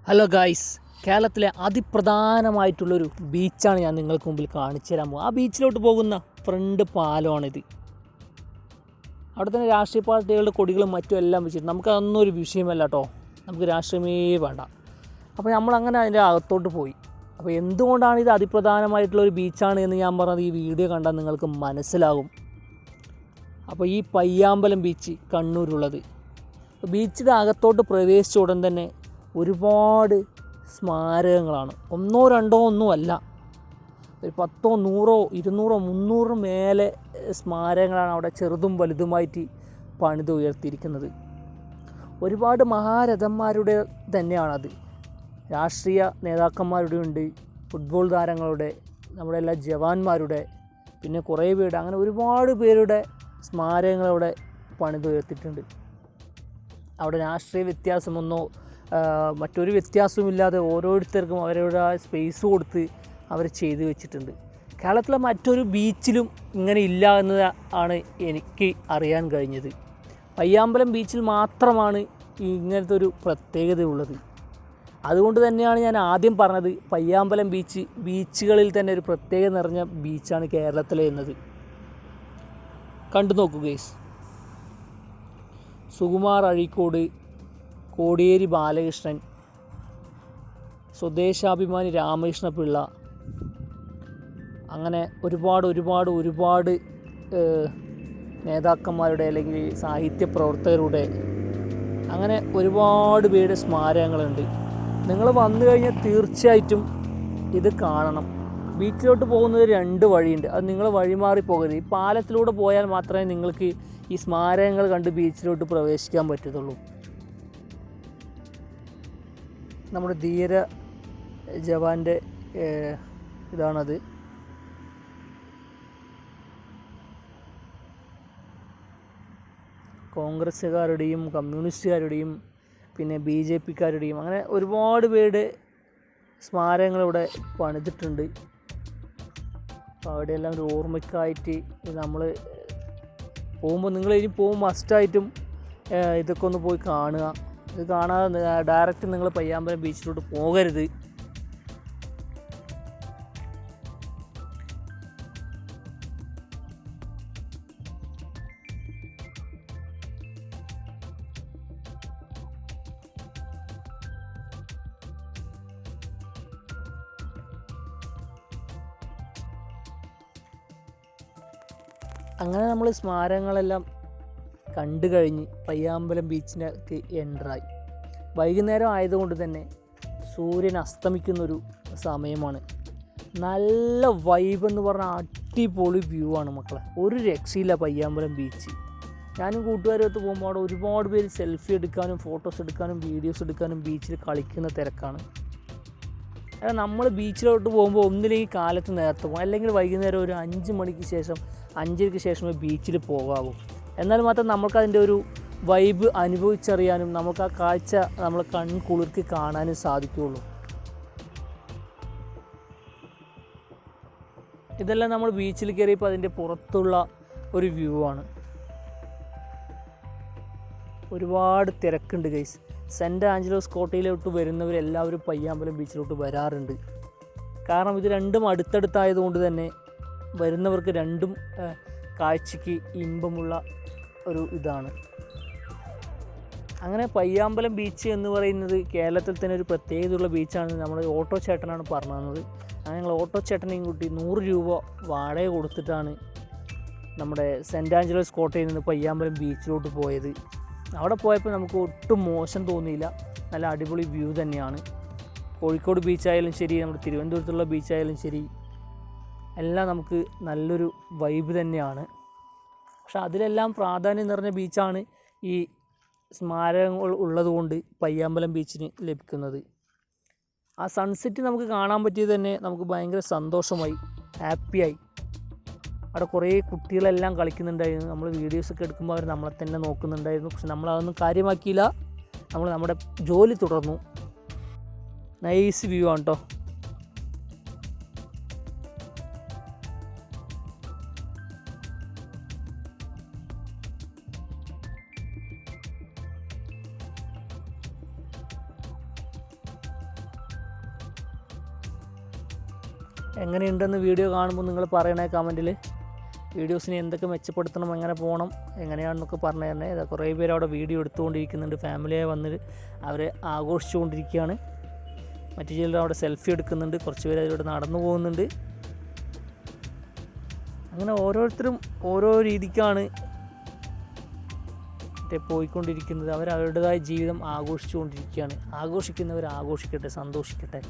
Hello guys, കേരളത്തിലെ അതിപ്രധാനമായിട്ടുള്ളൊരു ബീച്ചാണ് ഞാൻ നിങ്ങൾക്ക് മുമ്പിൽ കാണിച്ചു തരാൻ പോകുന്നത്. ആ ബീച്ചിലോട്ട് പോകുന്ന ഫ്രണ്ട് പാലമാണിത്. അവിടെ തന്നെ രാഷ്ട്രീയ പാർട്ടികളുടെ കൊടികളും മറ്റും എല്ലാം വെച്ചിട്ട് നമുക്കതൊന്നും ഒരു വിഷയമല്ല കേട്ടോ. നമുക്ക് രാഷ്ട്രീയമേ വേണ്ട. അപ്പോൾ നമ്മളങ്ങനെ അതിൻ്റെ അകത്തോട്ട് പോയി. അപ്പോൾ എന്തുകൊണ്ടാണ് ഇത് അതിപ്രധാനമായിട്ടുള്ളൊരു ബീച്ചാണ് എന്ന് ഞാൻ പറഞ്ഞത് ഈ വീഡിയോ കണ്ടാൽ നിങ്ങൾക്ക് മനസ്സിലാകും. അപ്പോൾ ഈ പയ്യാമ്പലം ബീച്ച് കണ്ണൂരുള്ളത്, ബീച്ചിൻ്റെ അകത്തോട്ട് പ്രവേശിച്ച ഉടൻ തന്നെ ഒരുപാട് സ്മാരകങ്ങളാണ്. ഒന്നോ രണ്ടോ ഒന്നുമല്ല, ഒരു 10, 100, 200, 300 മേലെ സ്മാരകങ്ങളാണ് അവിടെ ചെറുതും വലുതുമായിട്ട് പണിത് ഉയർത്തിയിരിക്കുന്നത്. ഒരുപാട് മഹാരഥന്മാരുടെ തന്നെയാണത്. രാഷ്ട്രീയ നേതാക്കന്മാരുടെ ഉണ്ട്, ഫുട്ബോൾ താരങ്ങളുടെ, നമ്മുടെ എല്ലാ ജവാന്മാരുടെ, പിന്നെ കുറേ പേരുടെ, അങ്ങനെ ഒരുപാട് പേരുടെ സ്മാരകങ്ങളവിടെ പണിതുയർത്തിയിട്ടുണ്ട്. അവിടെ രാഷ്ട്രീയ വ്യത്യാസമൊന്നോ മറ്റൊരു വ്യത്യാസവുമില്ലാതെ ഓരോരുത്തർക്കും അവരുടെ സ്പേസ് കൊടുത്ത് അവർ ചെയ്തു വെച്ചിട്ടുണ്ട്. കേരളത്തിലെ മറ്റൊരു ബീച്ചിലും ഇങ്ങനെ ഇല്ല എന്നതാണ് എനിക്ക് അറിയാൻ കഴിഞ്ഞത്. പയ്യാമ്പലം ബീച്ചിൽ മാത്രമാണ് ഇങ്ങനത്തെ ഒരു പ്രത്യേകത ഉള്ളത്. അതുകൊണ്ട് തന്നെയാണ് ഞാൻ ആദ്യം പറഞ്ഞത് പയ്യാമ്പലം ബീച്ചുകളിൽ തന്നെ ഒരു പ്രത്യേകത നിറഞ്ഞ ബീച്ചാണ് കേരളത്തിലെ എന്നത്. കണ്ടു നോക്കൂ ഗൈസ്. സുകുമാർ അഴീക്കോട്, കോടിയേരി ബാലകൃഷ്ണൻ, സ്വദേശാഭിമാനി രാമകൃഷ്ണപിള്ള, അങ്ങനെ ഒരുപാട് നേതാക്കന്മാരുടെ അല്ലെങ്കിൽ സാഹിത്യ പ്രവർത്തകരുടെ, അങ്ങനെ ഒരുപാട് പേരുടെ സ്മാരകങ്ങളുണ്ട്. നിങ്ങൾ വന്നു കഴിഞ്ഞാൽ തീർച്ചയായിട്ടും ഇത് കാണണം. ബീച്ചിലോട്ട് പോകുന്നത് 2 വഴിയുണ്ട്. അത് നിങ്ങൾ വഴിമാറി പോകരുത്. ഈ പാലത്തിലൂടെ പോയാൽ മാത്രമേ നിങ്ങൾക്ക് ഈ സ്മാരകങ്ങൾ കണ്ട് ബീച്ചിലോട്ട് പ്രവേശിക്കാൻ പറ്റത്തുള്ളൂ. നമ്മുടെ ധീര ജവാൻ്റെ ഇതാണത്. കോൺഗ്രസ്സുകാരുടെയും കമ്മ്യൂണിസ്റ്റുകാരുടെയും പിന്നെ BJPക്കാരുടെയും അങ്ങനെ ഒരുപാട് പേരുടെ സ്മാരകങ്ങളിവിടെ പണിതിട്ടുണ്ട്. അപ്പോൾ അവിടെയെല്ലാം ഒരു ഓർമ്മയ്ക്കായിട്ട് നമ്മൾ പോകുമ്പോൾ, നിങ്ങളിനി പോകുമ്പോൾ മസ്റ്റായിട്ടും ഇതൊക്കെ ഒന്ന് പോയി കാണുക. ഇത് കാണാതെ ഡയറക്റ്റ് നിങ്ങൾ പയ്യാമ്പലം ബീച്ചിലോട്ട് പോകരുത്. അങ്ങനെ നമ്മൾ സ്മാരകങ്ങളെല്ലാം കണ്ടു കഴിഞ്ഞ് പയ്യാമ്പലം ബീച്ചിലേക്ക് എൻ്ററായി. വൈകുന്നേരം ആയതുകൊണ്ട് തന്നെ സൂര്യൻ അസ്തമിക്കുന്നൊരു സമയമാണ്. നല്ല വൈബ് എന്ന് പറഞ്ഞാൽ അടിപൊളി വ്യൂ ആണ് മക്കളെ. ഒരു രക്ഷയില്ല പയ്യാമ്പലം ബീച്ച്. ഞാനും കൂട്ടുകാരുമൊത്ത് പോകുമ്പോൾ അവിടെ ഒരുപാട് പേര് സെൽഫി എടുക്കാനും ഫോട്ടോസ് എടുക്കാനും വീഡിയോസ് എടുക്കാനും ബീച്ചിൽ കളിക്കുന്ന തിരക്കാണ്. അതായത് നമ്മൾ ബീച്ചിലോട്ട് പോകുമ്പോൾ ഒന്നില്ലെങ്കിൽ കാലത്ത് നേരത്തെ പോകും, അല്ലെങ്കിൽ വൈകുന്നേരം ഒരു 5 മണിക്ക് ശേഷം 5:00ക്ക് ശേഷമേ ബീച്ചിൽ പോകാവൂ. എന്നാൽ മാത്രം നമുക്കതിൻ്റെ ഒരു വൈബ് അനുഭവിച്ചറിയാനും നമുക്ക് ആ കാഴ്ച നമ്മൾ കൺകുളിർക്ക് കാണാനും സാധിക്കുകയുള്ളൂ. ഇതെല്ലാം നമ്മൾ ബീച്ചിൽ കയറിയപ്പോൾ അതിൻ്റെ പുറത്തുള്ള ഒരു വ്യൂ ആണ്. ഒരുപാട് തിരക്കുണ്ട് ഗൈസ്. സെൻറ്റ് ആഞ്ചലോസ് കോട്ടയിലോട്ട് വരുന്നവരെല്ലാവരും പയ്യാമ്പലം ബീച്ചിലോട്ട് വരാറുണ്ട്. കാരണം ഇത് രണ്ടും അടുത്തടുത്തായതുകൊണ്ട് തന്നെ വരുന്നവർക്ക് രണ്ടും കാഴ്ചയ്ക്ക് ഇമ്പമുള്ള ഒരു ഇതാണ്. അങ്ങനെ പയ്യാമ്പലം ബീച്ച് എന്ന് പറയുന്നത് കേരളത്തിൽ തന്നെ ഒരു പ്രത്യേകതയുള്ള ബീച്ചാണ്. നമ്മുടെ ഓട്ടോ ചേട്ടനാണ് പറഞ്ഞു തന്നത്. അങ്ങനെ ഞങ്ങൾ ഓട്ടോ ചേട്ടനെയും കൂട്ടി 100 രൂപ വാടക കൊടുത്തിട്ടാണ് നമ്മുടെ സെൻറ്റ് ആഞ്ചലോസ് കോട്ടയിൽ നിന്ന് പയ്യാമ്പലം ബീച്ചിലോട്ട് പോയത്. അവിടെ പോയപ്പോൾ നമുക്ക് ഒട്ടും മോശം തോന്നിയില്ല. നല്ല അടിപൊളി വ്യൂ തന്നെയാണ്. കോഴിക്കോട് ബീച്ചായാലും ശരി, നമ്മുടെ തിരുവനന്തപുരത്തുള്ള ബീച്ചായാലും ശരി, എല്ലാം നമുക്ക് നല്ലൊരു വൈബ് തന്നെയാണ്. പക്ഷെ അതിലെല്ലാം പ്രാധാന്യം നിറഞ്ഞ ബീച്ചാണ് ഈ സ്മാരകങ്ങൾ ഉള്ളതുകൊണ്ട് പയ്യാമ്പലം ബീച്ചിന് ലഭിക്കുന്നത്. ആ സൺസെറ്റ് നമുക്ക് കാണാൻ പറ്റിയത് തന്നെ നമുക്ക് ഭയങ്കര സന്തോഷമായി, ഹാപ്പിയായി. അവിടെ കുറേ കുട്ടികളെല്ലാം കളിക്കുന്നുണ്ടായിരുന്നു. നമ്മൾ വീഡിയോസൊക്കെ എടുക്കുമ്പോൾ അവർ നമ്മളെ തന്നെ നോക്കുന്നുണ്ടായിരുന്നു. പക്ഷെ നമ്മളതൊന്നും കാര്യമാക്കിയില്ല. നമ്മൾ നമ്മുടെ ജോലി തുടർന്നു. നൈസ് വ്യൂ ആണ് കേട്ടോ. എങ്ങനെയുണ്ടെന്ന് വീഡിയോ കാണുമ്പോൾ നിങ്ങൾ പറയണേ കമൻറ്റിൽ. വീഡിയോസിനെ എന്തൊക്കെ മെച്ചപ്പെടുത്തണം, എങ്ങനെ പോകണം, എങ്ങനെയാണെന്നൊക്കെ പറഞ്ഞു തരണേ. ഇതാ കുറേ പേര് അവിടെ വീഡിയോ എടുത്തുകൊണ്ടിരിക്കുന്നുണ്ട്. ഫാമിലിയെ വന്നിട്ട് അവരെ ആഘോഷിച്ചുകൊണ്ടിരിക്കുകയാണ്. മറ്റു ചിലർ അവിടെ സെൽഫി എടുക്കുന്നുണ്ട്. കുറച്ച് പേര് അതിലൂടെ നടന്നു പോകുന്നുണ്ട്. അങ്ങനെ ഓരോരുത്തരും ഓരോ രീതിക്കാണ് പോയിക്കൊണ്ടിരിക്കുന്നത്. അവരവരുടേതായ ജീവിതം ആഘോഷിച്ചുകൊണ്ടിരിക്കുകയാണ്. ആഘോഷിക്കുന്നവർ ആഘോഷിക്കട്ടെ, സന്തോഷിക്കട്ടെ.